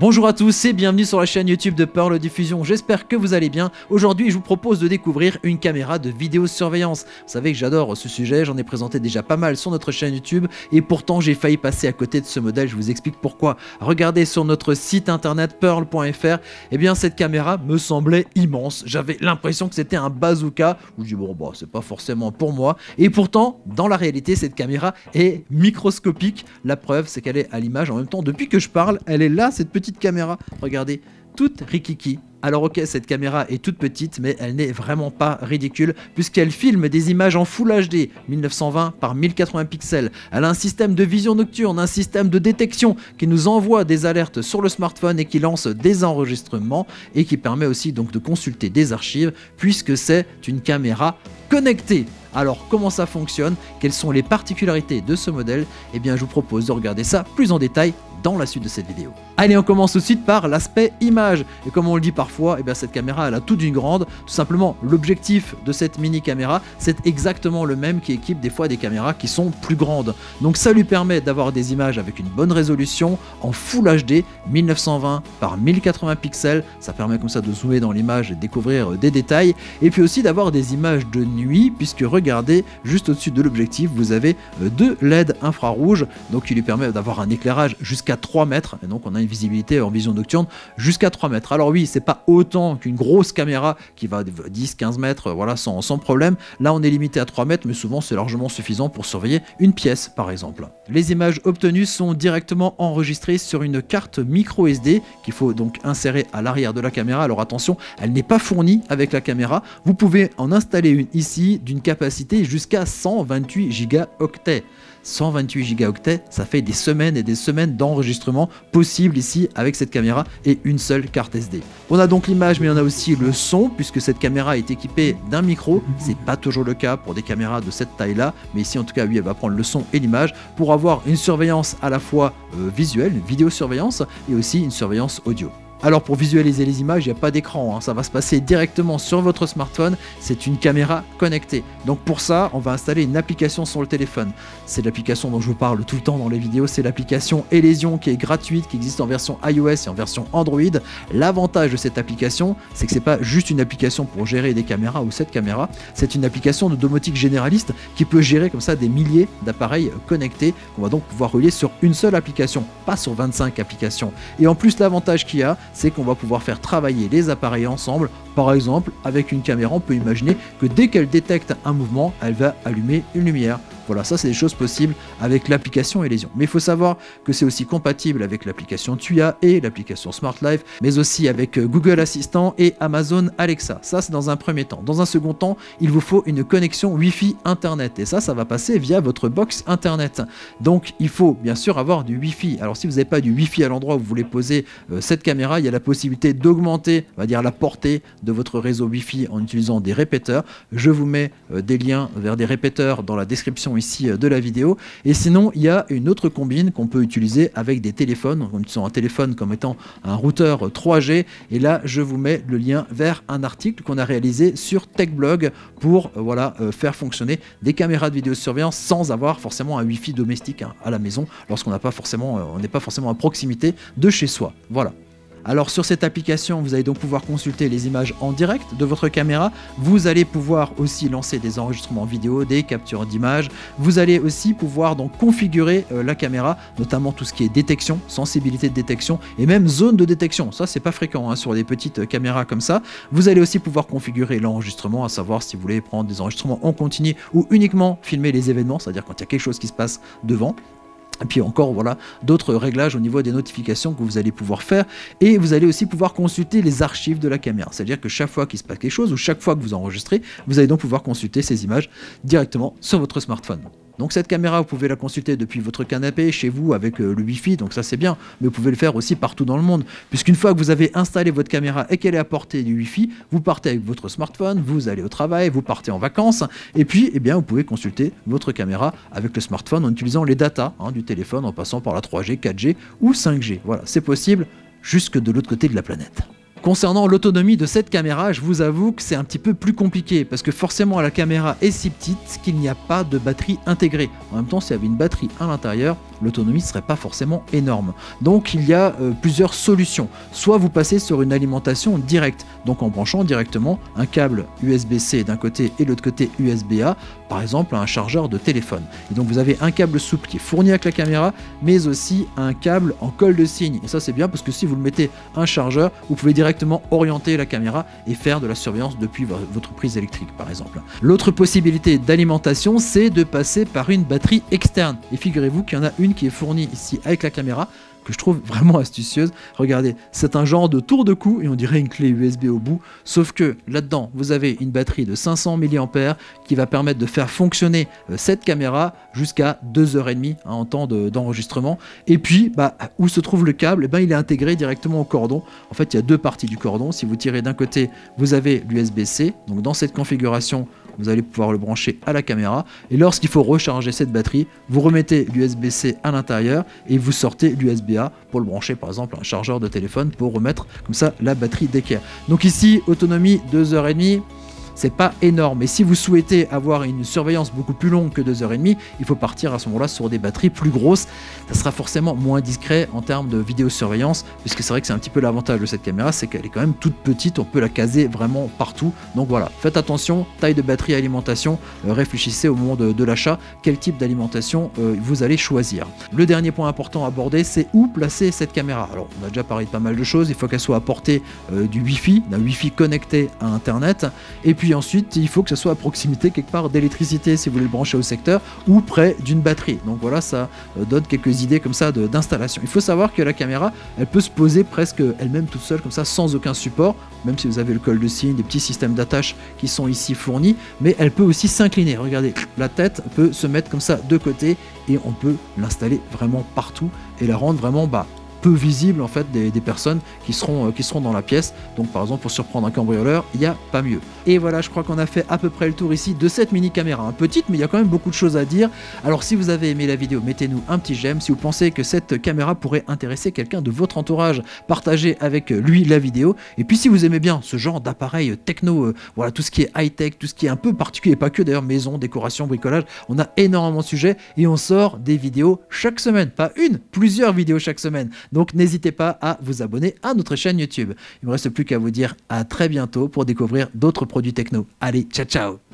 Bonjour à tous et bienvenue sur la chaîne YouTube de Pearl Diffusion, j'espère que vous allez bien. Aujourd'hui je vous propose de découvrir une caméra de vidéosurveillance. Vous savez que j'adore ce sujet, j'en ai présenté déjà pas mal sur notre chaîne YouTube et pourtant j'ai failli passer à côté de ce modèle, je vous explique pourquoi. Regardez sur notre site internet pearl.fr, et bien cette caméra me semblait immense, j'avais l'impression que c'était un bazooka. Je dis bon bah c'est pas forcément pour moi et pourtant dans la réalité cette caméra est microscopique. La preuve c'est qu'elle est à l'image en même temps, depuis que je parle elle est là cette petite caméra, regardez, toute rikiki. Alors ok, cette caméra est toute petite, mais elle n'est vraiment pas ridicule, puisqu'elle filme des images en Full HD, 1920 par 1080 pixels. Elle a un système de vision nocturne, un système de détection qui nous envoie des alertes sur le smartphone et qui lance des enregistrements, et qui permet aussi donc de consulter des archives, puisque c'est une caméra connectée. Alors comment ça fonctionne? Quelles sont les particularités de ce modèle? Eh bien je vous propose de regarder ça plus en détail dans la suite de cette vidéo. Allez, on commence tout de suite par l'aspect image. Et comme on le dit parfois, eh bien cette caméra elle a tout d'une grande. Tout simplement, l'objectif de cette mini caméra, c'est exactement le même qui équipe des fois des caméras qui sont plus grandes. Donc ça lui permet d'avoir des images avec une bonne résolution en Full HD, 1920 par 1080 pixels. Ça permet comme ça de zoomer dans l'image et de découvrir des détails. Et puis aussi d'avoir des images de nuit, puisque regardez, juste au-dessus de l'objectif, vous avez deux LED infrarouges, donc qui lui permet d'avoir un éclairage jusqu'à 3 mètres. Et donc on a une visibilité en vision nocturne jusqu'à 3 mètres. Alors oui, c'est pas autant qu'une grosse caméra qui va 10-15 mètres, voilà, sans problème. Là, on est limité à 3 mètres, mais souvent c'est largement suffisant pour surveiller une pièce, par exemple. Les images obtenues sont directement enregistrées sur une carte micro SD qu'il faut donc insérer à l'arrière de la caméra. Alors attention, elle n'est pas fournie avec la caméra. Vous pouvez en installer une ici d'une capacité jusqu'à 128 gigaoctets. 128 gigaoctets, ça fait des semaines et des semaines d'enregistrement possible ici avec cette caméra et une seule carte SD. On a donc l'image, mais on a aussi le son, puisque cette caméra est équipée d'un micro. C'est pas toujours le cas pour des caméras de cette taille-là, mais ici en tout cas, oui, elle va prendre le son et l'image pour avoir une surveillance à la fois visuelle, une vidéosurveillance, et aussi une surveillance audio. Alors pour visualiser les images, il n'y a pas d'écran, hein, ça va se passer directement sur votre smartphone, c'est une caméra connectée. Donc pour ça, on va installer une application sur le téléphone. C'est l'application dont je vous parle tout le temps dans les vidéos, c'est l'application Elysion qui est gratuite, qui existe en version iOS et en version Android. L'avantage de cette application, c'est que c'est pas juste une application pour gérer des caméras ou cette caméra, c'est une application de domotique généraliste qui peut gérer comme ça des milliers d'appareils connectés qu'on va donc pouvoir relier sur une seule application, pas sur 25 applications. Et en plus, l'avantage qu'il y a, c'est qu'on va pouvoir faire travailler les appareils ensemble. Par exemple, avec une caméra, on peut imaginer que dès qu'elle détecte un mouvement, elle va allumer une lumière. Voilà, ça c'est des choses possibles avec l'application Elysion. Mais il faut savoir que c'est aussi compatible avec l'application Tuya et l'application Smart Life, mais aussi avec Google Assistant et Amazon Alexa. Ça c'est dans un premier temps. Dans un second temps, il vous faut une connexion Wi-Fi Internet. Et ça va passer via votre box Internet. Donc il faut bien sûr avoir du Wi-Fi. Alors si vous n'avez pas du Wi-Fi à l'endroit où vous voulez poser cette caméra, il y a la possibilité d'augmenter, on va dire, la portée de votre réseau Wi-Fi en utilisant des répéteurs. Je vous mets des liens vers des répéteurs dans la description ici de la vidéo. Et sinon, il y a une autre combine qu'on peut utiliser avec des téléphones, en utilisant un téléphone comme étant un routeur 3G. Et là, je vous mets le lien vers un article qu'on a réalisé sur TechBlog pour faire fonctionner des caméras de vidéosurveillance sans avoir forcément un Wi-Fi domestique à la maison lorsqu'on n'est pas forcément à proximité de chez soi. Voilà. Alors sur cette application, vous allez donc pouvoir consulter les images en direct de votre caméra. Vous allez pouvoir aussi lancer des enregistrements vidéo, des captures d'images. Vous allez aussi pouvoir donc configurer la caméra, notamment tout ce qui est détection, sensibilité de détection et même zone de détection. Ça, c'est pas fréquent hein, sur des petites caméras comme ça. Vous allez aussi pouvoir configurer l'enregistrement, à savoir si vous voulez prendre des enregistrements en continu ou uniquement filmer les événements, c'est-à-dire quand il y a quelque chose qui se passe devant. Et puis encore, voilà, d'autres réglages au niveau des notifications que vous allez pouvoir faire. Et vous allez aussi pouvoir consulter les archives de la caméra. C'est-à-dire que chaque fois qu'il se passe quelque chose ou chaque fois que vous enregistrez, vous allez donc pouvoir consulter ces images directement sur votre smartphone. Donc cette caméra, vous pouvez la consulter depuis votre canapé, chez vous, avec le Wi-Fi, donc ça c'est bien. Mais vous pouvez le faire aussi partout dans le monde. Puisqu'une fois que vous avez installé votre caméra et qu'elle est à portée du Wi-Fi, vous partez avec votre smartphone, vous allez au travail, vous partez en vacances. Et puis, eh bien, vous pouvez consulter votre caméra avec le smartphone en utilisant les datas du téléphone, en passant par la 3G, 4G ou 5G. Voilà, c'est possible jusque de l'autre côté de la planète. Concernant l'autonomie de cette caméra, je vous avoue que c'est un petit peu plus compliqué parce que forcément la caméra est si petite qu'il n'y a pas de batterie intégrée. En même temps, s'il y avait une batterie à l'intérieur, l'autonomie ne serait pas forcément énorme. Donc il y a plusieurs solutions. Soit vous passez sur une alimentation directe, donc en branchant directement un câble USB-C d'un côté et de l'autre côté USB-A, par exemple un chargeur de téléphone. Et donc vous avez un câble souple qui est fourni avec la caméra, mais aussi un câble en colle de cygne. Et ça c'est bien parce que si vous le mettez un chargeur, vous pouvez directement orienter la caméra et faire de la surveillance depuis votre prise électrique par exemple. L'autre possibilité d'alimentation, c'est de passer par une batterie externe. Et figurez-vous qu'il y en a une qui est fournie ici avec la caméra, que je trouve vraiment astucieuse. Regardez, c'est un genre de tour de cou et on dirait une clé USB au bout, sauf que là-dedans, vous avez une batterie de 500 mAh qui va permettre de faire fonctionner cette caméra jusqu'à 2h30 en temps d'enregistrement. Et puis, où se trouve le câble? Il est intégré directement au cordon. En fait, il y a deux parties du cordon. Si vous tirez d'un côté, vous avez l'USB-C. Donc dans cette configuration, vous allez pouvoir le brancher à la caméra et lorsqu'il faut recharger cette batterie, vous remettez l'USB-C à l'intérieur et vous sortez l'USB-A pour le brancher par exemple à un chargeur de téléphone pour remettre comme ça la batterie d'équerre. Donc ici, autonomie 2h30. C'est pas énorme. Et si vous souhaitez avoir une surveillance beaucoup plus longue que 2h30, il faut partir à ce moment-là sur des batteries plus grosses. Ça sera forcément moins discret en termes de vidéosurveillance, puisque c'est vrai que c'est un petit peu l'avantage de cette caméra, c'est qu'elle est quand même toute petite, on peut la caser vraiment partout. Donc voilà, faites attention, taille de batterie, alimentation, réfléchissez au moment de l'achat, quel type d'alimentation vous allez choisir. Le dernier point important à aborder, c'est où placer cette caméra. Alors on a déjà parlé de pas mal de choses, il faut qu'elle soit à portée du Wi-Fi, d'un Wi-Fi connecté à Internet, et puis ensuite il faut que ça soit à proximité quelque part d'électricité si vous voulez le brancher au secteur ou près d'une batterie. Donc voilà, ça donne quelques idées comme ça d'installation. Il faut savoir que la caméra, elle peut se poser presque elle-même toute seule comme ça sans aucun support, même si vous avez le col de cygne, des petits systèmes d'attache qui sont ici fournis, mais elle peut aussi s'incliner. Regardez, la tête peut se mettre comme ça de côté et on peut l'installer vraiment partout et la rendre vraiment peu visible en fait des personnes qui seront dans la pièce. Donc par exemple pour surprendre un cambrioleur, il n'y a pas mieux. Et voilà, je crois qu'on a fait à peu près le tour ici de cette mini caméra, petite mais il y a quand même beaucoup de choses à dire. Alors si vous avez aimé la vidéo, mettez-nous un petit j'aime. Si vous pensez que cette caméra pourrait intéresser quelqu'un de votre entourage, partagez avec lui la vidéo. Et puis si vous aimez bien ce genre d'appareil techno, voilà, tout ce qui est high-tech, tout ce qui est un peu particulier, pas que d'ailleurs, maison, décoration, bricolage, on a énormément de sujets et on sort des vidéos chaque semaine, pas une, plusieurs vidéos chaque semaine. Donc n'hésitez pas à vous abonner à notre chaîne YouTube. Il ne me reste plus qu'à vous dire à très bientôt pour découvrir d'autres produits techno. Allez, ciao ciao!